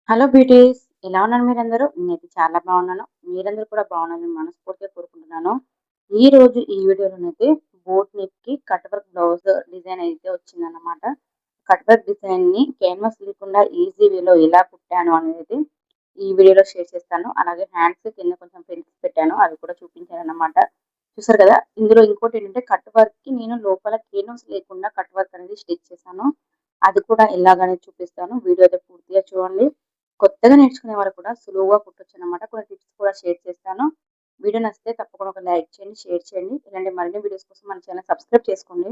Hello beauties, ఎలా ఉన్నారు మీరందరూ? నేనైతే చాలా బాగున్నాను. మీరందరూ కూడా బాగున్నారని మనస్ఫూర్తిగా కోరుకుంటున్నాను. ఈ రోజు ఈ వీడియోలోనైతే బోట్ నెక్కి కట్ వర్క్ బ్లౌజ్ డిజైన్ అయితే వచ్చిందన్నమాట. కట్ వర్క్ డిజైన్ని క్యాన్వాస్ లేకుండా ఈజీ వేలో ఎలా కుట్టాను అనేది ఈ వీడియోలో షేర్ చేస్తాను. అలాగే హ్యాండ్స్ కింద కొంచెం పెన్స్ పెట్టాను, అవి కూడా చూపించాను అన్నమాట. చూసారు కదా. ఇందులో ఇంకోటి ఏంటంటే కట్ వర్క్ కి నేను లోపల క్యాన్వాస్ లేకుండా కట్ వర్క్ అనేది స్టిచ్ చేశాను. అది కూడా ఎలాగనేది చూపిస్తాను. వీడియో అయితే పూర్తిగా చూడండి. కొత్తగా నేర్చుకునే వారు కూడా సులువుగా కుట్టొచ్చు అనమాట. కొన్ని టిప్స్ కూడా షేర్ చేస్తాను. వీడియో నచ్చితే తప్పకుండా ఒక లైక్ చేయండి, షేర్ చేయండి. ఇలాంటి మరిన్ని వీడియోస్ కోసం మన ఛానల్ సబ్స్క్రైబ్ చేసుకోండి.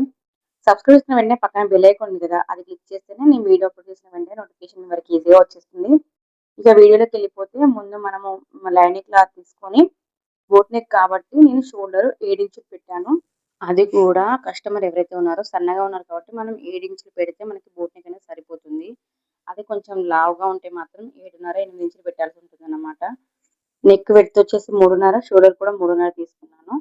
సబ్స్క్రైబ్ చేసిన వెంటనే పక్కన బెల్ ఐకాన్ ఉంది కదా, అది క్లిక్ చేస్తేనే నేను వీడియో అప్లోడ్ చేసిన వెంటనే నోటిఫికేషన్ వరకు ఈజీగా వచ్చేస్తుంది. ఇక వీడియోలోకి వెళ్ళిపోతే ముందు మనము లైనింగ్ క్లాత్ తీసుకొని బోట్ నెక్ కాబట్టి నేను షోల్డర్ 7 ఇంచులు పెట్టాను. అది కూడా కస్టమర్ ఎవరైతే ఉన్నారో సన్నగా ఉన్నారు కాబట్టి మనం 7 ఇంచులు పెడితే మనకి బోట్ నెక్ అనేది సరిపోతుంది. అది కొంచెం లావుగా ఉంటే మాత్రం 7.5, 8 ఇంచులు పెట్టాల్సి ఉంటుందన్నమాట. నెక్ విడ్త్ వచ్చేసి 3.5, షోల్డర్ కూడా 3.5 తీసుకున్నాను.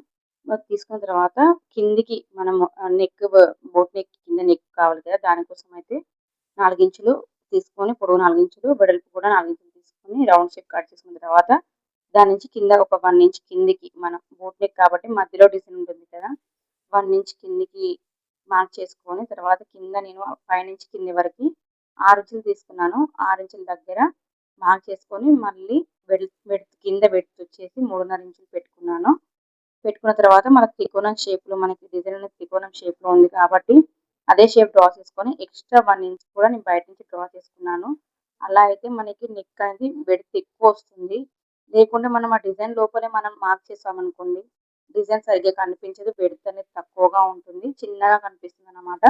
తీసుకున్న తర్వాత కిందికి మనము నెక్ బోట్ నెక్ కింద నెక్ కావాలి కదా, దానికోసం అయితే 4 ఇంచులు తీసుకొని, పొడవు 4 ఇంచులు, వెడల్పు కూడా 4 ఇంచులు తీసుకొని రౌండ్ షేప్ కట్ చేసుకున్న తర్వాత దాని నుంచి కింద ఒక 1 ఇంచ్ కిందికి, మనం బోట్ నెక్ కాబట్టి మధ్యలో డిజైన్ ఉంటుంది కదా, 1 ఇంచ్ కిందికి మార్క్ చేసుకొని తర్వాత కింద నేను పైనుంచి కింది వరకు 6 ఇంచులు తీసుకున్నాను. 6 ఇంచుల దగ్గర మార్క్ చేసుకొని మళ్ళీ వెడల్పు కింద వెడల్పు వచ్చేసి 3.5 ఇంచులు పెట్టుకున్నాను. పెట్టుకున్న తర్వాత మనకు త్రికోణం షేప్లో, మనకి డిజైన్ అనేది త్రికోణం షేప్లో ఉంది కాబట్టి అదే షేప్ డ్రా చేసుకొని ఎక్స్ట్రా 1 ఇంచ్ కూడా నేను బయట నుంచి డ్రా చేసుకున్నాను. అలా అయితే మనకి నెక్ అనేది వెడల్పు ఎక్కువ వస్తుంది. లేకుంటే మనం ఆ డిజైన్ లోపలే మనం మార్క్ చేసామనుకోండి, డిజైన్ సరిగ్గా కనిపించదు, వెడల్పు అనేది తక్కువగా ఉంటుంది, చిన్నగా కనిపిస్తుంది అన్నమాట.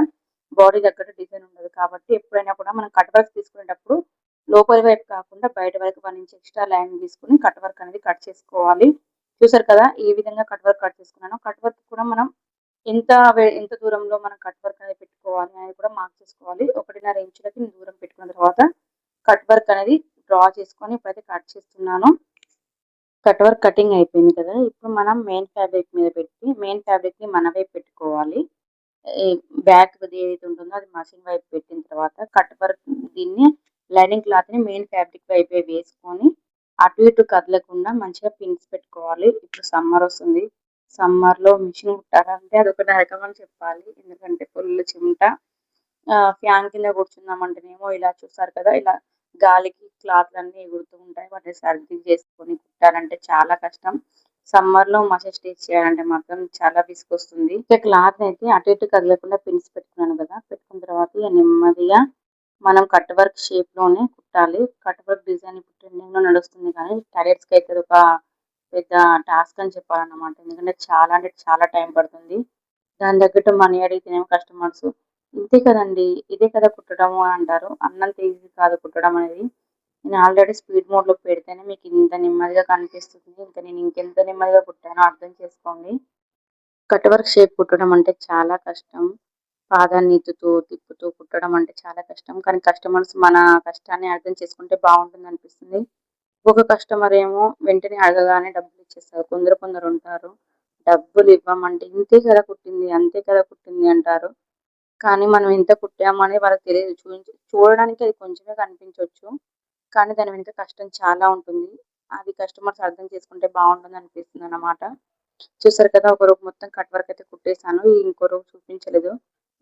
బాడీ దగ్గర డిజైన్ ఉండదు. కాబట్టి ఎప్పుడైనా కూడా మనం కట్ వర్క్ తీసుకునేటప్పుడు లోపలి వైపు కాకుండా బయట వైపు 1 ఇంచ్ ఎక్స్ట్రా లైన్ తీసుకుని కట్ వర్క్ అనేది కట్ చేసుకోవాలి. చూసారు కదా, ఈ విధంగా కట్ వర్క్ కట్ చేసుకున్నాను. కట్ వర్క్ కూడా మనం ఎంత ఎంత దూరంలో మనం కట్ వర్క్ అనేది పెట్టుకోవాలి అనేది కూడా మార్క్ చేసుకోవాలి. 1.5 ఇంచులకి దూరం పెట్టుకున్న తర్వాత కట్ వర్క్ అనేది డ్రా చేసుకొని ఇప్పుడైతే కట్ చేస్తున్నాను. కట్ వర్క్ కటింగ్ అయిపోయింది కదా, ఇప్పుడు మనం మెయిన్ ఫ్యాబ్రిక్ మీద పెట్టి మెయిన్ ఫ్యాబ్రిక్ని మన వైపు పెట్టుకోవాలి. ఈ బ్యాక్ ఏదైతే ఉంటుందో అది మషిన్ వైపు పెట్టిన తర్వాత కట్ వర్క్ దీన్ని లైనింగ్ క్లాత్ని మెయిన్ ఫ్యాబ్రిక్ వైపే వేసుకొని అటు ఇటు కదలకుండా మంచిగా పిన్స్ పెట్టుకోవాలి. ఇప్పుడు సమ్మర్ వస్తుంది. సమ్మర్లో మిషన్ కుట్టాలంటే అది ఒక నరకం అని చెప్పాలి. ఎందుకంటే ఫుల్ చిమ్ట. ఫ్యాన్ కింద కూర్చుందామంటేనేమో ఇలా చూస్తారు కదా, ఇలా గాలికి క్లాత్లన్నీ ఎగురుతూ ఉంటాయి. వాటిని సర్ది చేసుకొని కుట్టాలంటే చాలా కష్టం. సమ్మర్లో మషిన్ స్టిచ్ చేయాలంటే మాత్రం చాలా విసుగొస్తుంది. ఇక క్లాత్ అయితే అటు ఇటు కదలకుండా పిన్స్ పెట్టుకున్నాను కదా, పెట్టుకున్న తర్వాత ఇక నెమ్మదిగా మనం కట్ వర్క్ షేప్లోనే కుట్టాలి. కట్ వర్క్ డిజైన్ ఇప్పుడు ట్రెండింగ్లో నడుస్తుంది, కానీ టైలర్స్కి అయితే ఒక పెద్ద టాస్క్ అని చెప్పాలన్నమాట. ఎందుకంటే చాలా అంటే చాలా టైం పడుతుంది. దాని తగ్గట్టు మనీ అడిగితేనేమో కస్టమర్స్ ఇంతే కదండి, ఇదే కదా కుట్టడము అని అంటారు. అన్నంత ఈజీ కాదు కుట్టడం అనేది. నేను ఆల్రెడీ స్పీడ్ మోడ్లో పెడితేనే మీకు ఇంత నెమ్మదిగా కనిపిస్తుంది. ఇంకా నేను ఇంకెంత నెమ్మదిగా కుట్టానో అర్థం చేసుకోండి. కట్ వర్క్ షేప్ కుట్టడం అంటే చాలా కష్టం. పాదాన్ని ఎత్తుతూ తిప్పుతూ కుట్టడం అంటే చాలా కష్టం. కానీ కస్టమర్స్ మన కష్టాన్ని అర్థం చేసుకుంటే బాగుంటుంది అనిపిస్తుంది. ఒక కస్టమర్ ఏమో వెంటనే అడగగానే డబ్బులు ఇచ్చేస్తారు. కొందరు ఉంటారు డబ్బులు ఇవ్వమంటే ఇంతే కదా కుట్టింది, అంతే కదా కుట్టింది అంటారు. కానీ మనం ఎంత కుట్టామని వాళ్ళకి తెలియదు. చూడడానికి అది కొంచెమే కనిపించవచ్చు, కానీ దాని వెనుక కష్టం చాలా ఉంటుంది. అది కస్టమర్స్ అర్థం చేసుకుంటే బాగుంటుంది అనిపిస్తుంది అన్నమాట. చూసారు కదా, ఒక రోజు మొత్తం కట్ వర్క్ అయితే కుట్టేసాను. ఇంకో రోజు చూపించలేదు.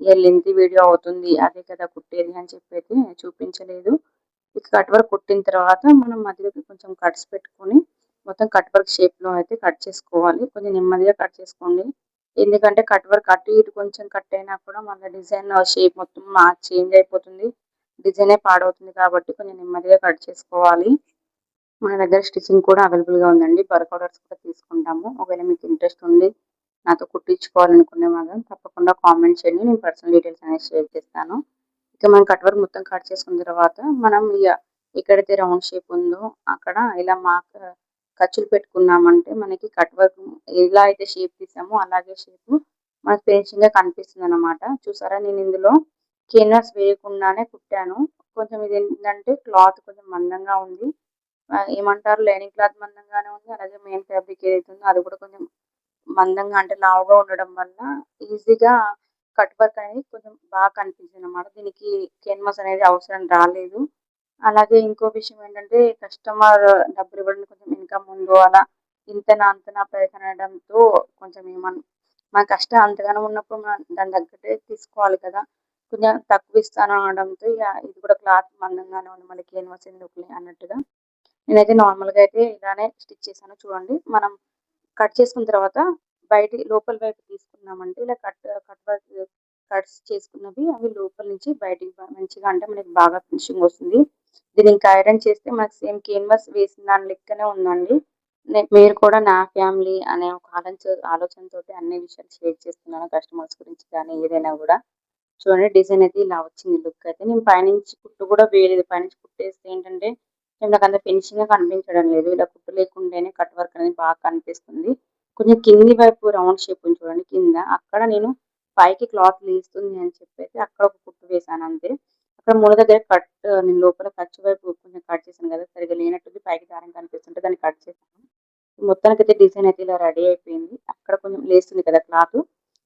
ఇక లెంతీ వీడియో అవుతుంది, అదే కదా కుట్టేది అని చెప్పి అయితే చూపించలేదు. ఇక కట్ వర్క్ కుట్టిన తర్వాత మనం మధ్యలోకి కొంచెం కట్స్ పెట్టుకొని మొత్తం కట్ వర్క్ షేప్లో అయితే కట్ చేసుకోవాలి. కొంచెం నెమ్మదిగా కట్ చేసుకోండి. ఎందుకంటే కట్ వర్క్ అటు ఇటు కొంచెం కట్ అయినా కూడా మన డిజైన్ షేప్ మొత్తం చేంజ్ అయిపోతుంది, డిజైనే పాడవుతుంది. కాబట్టి కొంచెం నెమ్మదిగా కట్ చేసుకోవాలి. మన దగ్గర స్టిచ్చింగ్ కూడా అవైలబుల్గా ఉందండి. వర్క్ ఆర్డర్స్ కూడా తీసుకుంటాము. ఒకవేళ మీకు ఇంట్రెస్ట్ ఉండి నాతో కుట్టించుకోవాలనుకునే మాత్రం తప్పకుండా కామెంట్ చేయండి, నేను పర్సనల్ డీటెయిల్స్ అనేది షేర్ చేస్తాను. ఇక మనం కట్ వర్క్ మొత్తం కట్ చేసుకున్న తర్వాత మనం ఇక ఎక్కడైతే రౌండ్ షేప్ ఉందో అక్కడ ఇలా ఖర్చులు పెట్టుకున్నామంటే మనకి కట్ వర్క్ ఎలా అయితే షేప్ తీసామో అలాగే షేప్ మనకు ఫినిషింగ్ గా కనిపిస్తుంది అనమాట. చూసారా, నేను ఇందులో కెన్వాస్ వేయకుండానే కుట్టాను. కొంచెం ఇది ఏంటంటే క్లాత్ కొంచెం మందంగా ఉంది. ఏమంటారు, లైనింగ్ క్లాత్ మందంగానే ఉంది, అలాగే మెయిన్ ఫ్యాబ్రిక్ ఏదైతే ఉందో అది కూడా కొంచెం మందంగా అంటే లావుగా ఉండడం వల్ల ఈజీగా కట్ వర్క్ అనేది కొంచెం బాగా కనిపించింది అనమాట. దీనికి కెన్వాస్ అనేది అవసరం రాలేదు. అలాగే ఇంకో విషయం ఏంటంటే కస్టమర్ డబ్బులు ఇవ్వడానికి కొంచెం వెనక ముందు అలా ఇంతనా అంతనా ప్రైస్ అనడంతో కొంచెం మన కష్టం అంతగానం ఉన్నప్పుడు మనం దాని తగ్గట్టే తీసుకోవాలి కదా! కొంచెం తక్కువ ఇస్తాను అనడంతో ఇక ఇది కూడా క్లాత్ మందంగానే ఉంది మళ్ళీ క్యాన్వాస్ ఎందుకులే అన్నట్టుగా నేనైతే నార్మల్‌గా అయితే ఇలానే స్టిచ్ చేశాను. చూడండి మనం కట్ చేసుకున్న తర్వాత లోపల వైపు తీసుకున్నామంటే ఇలా కట్ వర్క్ కట్స్ చేసుకున్నవి అవి లోపల నుంచి బయటికి మంచిగా అంటే మనకి బాగా ఫినిషింగ్ వస్తుంది. దీన్ని ఇంకా ఐరన్ చేస్తే మనకి సేమ్ క్యాన్వాస్ వేసిన దాని లెక్కనే ఉందండి. మీరు కూడా నా ఫ్యామిలీ అనే ఒక ఆలోచనతోటి అన్ని విషయాలు షేర్ చేస్తున్నాను. కస్టమర్స్ గురించి కానీ ఏదైనా కూడా. చూడండి డిజైన్ అయితే ఇలా వచ్చింది లుక్ అయితే. నేను పైనుంచి కుట్టు కూడా వేయలేదు. పైనుంచి కుట్టేస్తే ఏంటంటే నాకంత ఫినిషింగ్‌గా కనిపించడం లేదు. ఇలా కుట్టు లేకుండానే కట్ వర్క్ అనేది బాగా కనిపిస్తుంది. కొంచెం కింది వైపు రౌండ్ షేప్ ఉంది చూడండి కింద. అక్కడ నేను పైకి క్లాత్ లేస్తుంది అని చెప్పేసి అక్కడ ఒక కుట్టు వేశాను అంతే. అక్కడ మూల దగ్గర నేను లోపల ఖర్చు వైపు కొంచెం కట్ చేశాను కదా! సరిగ్గా లేనట్టుంది పైకి దారం కనిపిస్తుంటే దాన్ని కట్ చేశాను. మొత్తానికైతే డిజైన్ అయితే ఇలా రెడీ అయిపోయింది. అక్కడ కొంచెం లేస్తుంది కదా క్లాత్.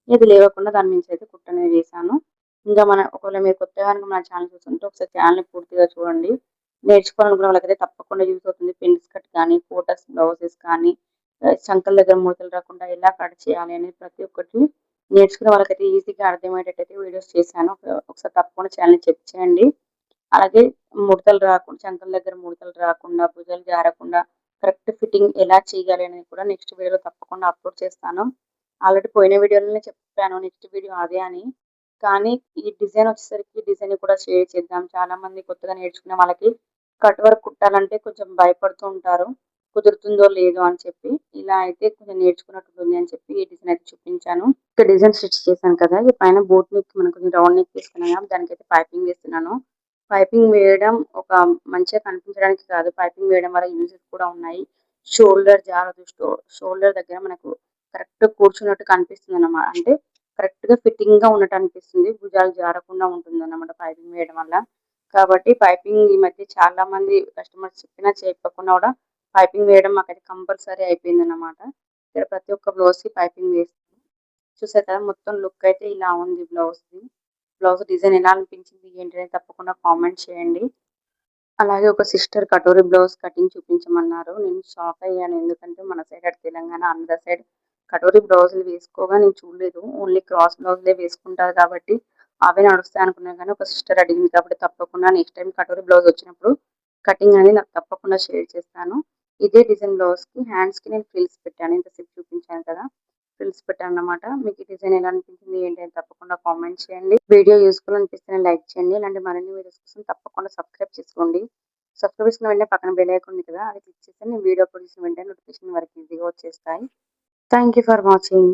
ఇది లేవకుండా దాని నుంచి అయితే కుట్టు అనేది వేశాను. ఇంకా ఒకవేళ మీరు కొత్తగా కనుక మన ఛానల్ చూస్తుంటే ఒకసారి ఛానల్‌ని పూర్తిగా చూడండి. నేర్చుకోవాలనుకున్న వాళ్ళకైతే తప్పకుండా యూజ్ అవుతుంది. ప్రిన్స్ కట్ కానీ, ఫోటోస్ బ్లౌజెస్ కానీ, చంకల దగ్గర ముడతలు రాకుండా ఎలా కట్ చేయాలి అనేది ప్రతి ఒక్కటి నేర్చుకునే వాళ్ళకైతే ఈజీగా అర్థమయ్యేటట్టయితే వీడియోస్ చేశాను. ఒకసారి తప్పకుండా ఛానల్‌ని చెక్ చేయండి. అలాగే ముడతలు రాకుండా చంకల దగ్గర ముడతలు రాకుండా, భుజాలు జారకుండా కరెక్ట్ ఫిట్టింగ్ ఎలా చేయాలి అనేది కూడా నెక్స్ట్ వీడియోలో తప్పకుండా అప్లోడ్ చేస్తాను. ఆల్రెడీ పోయిన వీడియోలోనే చెప్పాను నెక్స్ట్ వీడియో అదే అని. కానీ ఈ డిజైన్ వచ్చేసరికి డిజైన్ కూడా షేర్ చేద్దాం. చాలామంది కొత్తగా నేర్చుకునే వాళ్ళకి కట్ వర్క్ కుట్టాలంటే కొంచెం భయపడుతూ ఉంటారు. కుదురుతుందో లేదో అని చెప్పి. ఇలా అయితే కొంచెం నేర్చుకున్నట్టుంది అని చెప్పి ఈ డిజైన్ అయితే చూపించాను. ఇక్కడ డిజైన్ స్టిచ్ చేశాను కదా! ఈ పైన బోట్ నెక్ మనం కొంచెం రౌండ్ నెక్ తీసుకున్నాం కదా! దానికైతే పైపింగ్ వేస్తున్నాను. పైపింగ్ వేయడం ఒక మంచిగా కనిపించడానికి కాదు. పైపింగ్ వేయడం వల్ల యూజెస్ కూడా ఉన్నాయి. షోల్డర్ జారదు. షోల్డర్ దగ్గర మనకు కరెక్ట్ కూర్చున్నట్టు కనిపిస్తుందన్నమాట. అంటే కరెక్ట్‌గా ఫిట్టింగ్‌గా ఉన్నట్టు అనిపిస్తుంది. భుజాలు జారకుండా ఉంటుందన్నమాట పైపింగ్ వేయడం వల్ల. కాబట్టి పైపింగ్ ఈ మధ్య చాలా మంది కస్టమర్స్ చెప్పినా చెప్పకున్నా కూడా పైపింగ్ వేయడం మాకైతే కంపల్సరీ అయిపోయిందన్నమాట. ఇక్కడ ప్రతి ఒక్క బ్లౌజ్‌కి పైపింగ్ వేస్తాను. చూసారు కదా! మొత్తం లుక్ అయితే ఇలా ఉంది బ్లౌజ్‌ది. బ్లౌజ్ డిజైన్ ఎలా అనిపించింది ఏంటి అనేది తప్పకుండా కామెంట్ చేయండి. అలాగే ఒక సిస్టర్ కటోరీ బ్లౌజ్ కటింగ్ చూపించమన్నారు. నేను షాక్ అయ్యాను. ఎందుకంటే మన సైడ్ అటు తెలంగాణ, ఆంధ్ర సైడ్ కటోరీ బ్లౌజులు వేసుకోగా నేను చూడలేదు. ఓన్లీ క్రాస్ బ్లౌజులే వేసుకుంటారు కాబట్టి అవే నడుస్తాయి అనుకున్నాను. కానీ ఒక సిస్టర్ అడిగింది కాబట్టి తప్పకుండా నెక్స్ట్ టైం కటోరీ బ్లౌజ్ వచ్చినప్పుడు కటింగ్ అనేది నాకు తప్పకుండా షేర్ చేస్తాను. ఇదే డిజైన్ బ్లౌజ్‌కి హ్యాండ్స్‌కి నేను ఫ్రిల్స్ పెట్టాను. ఇంతసేపు చూపించాను కదా! ఫ్రిల్స్ పెట్టానన్నమాట. మీకు ఈ డిజైన్ ఎలా అనిపించింది ఏంటి అని తప్పకుండా కామెంట్ చేయండి. వీడియో యూజ్‌ఫుల్ అనిపిస్తేనే లైక్ చేయండి. ఇలాంటి మరిన్ని వీడియోస్ కోసం తప్పకుండా సబ్స్క్రైబ్ చేసుకోండి. సబ్స్క్రైబ్ చేసుకున్న వెంటనే పక్కన బెల్ ఐకాన్ ఉంది కదా! అది క్లిక్ చేస్తే నేను వీడియో అప్లోడ్ చేసిన వెంటనే నోటిఫికేషన్ వరకు ఈజీగా వచ్చేస్తాయి. Thank you for watching.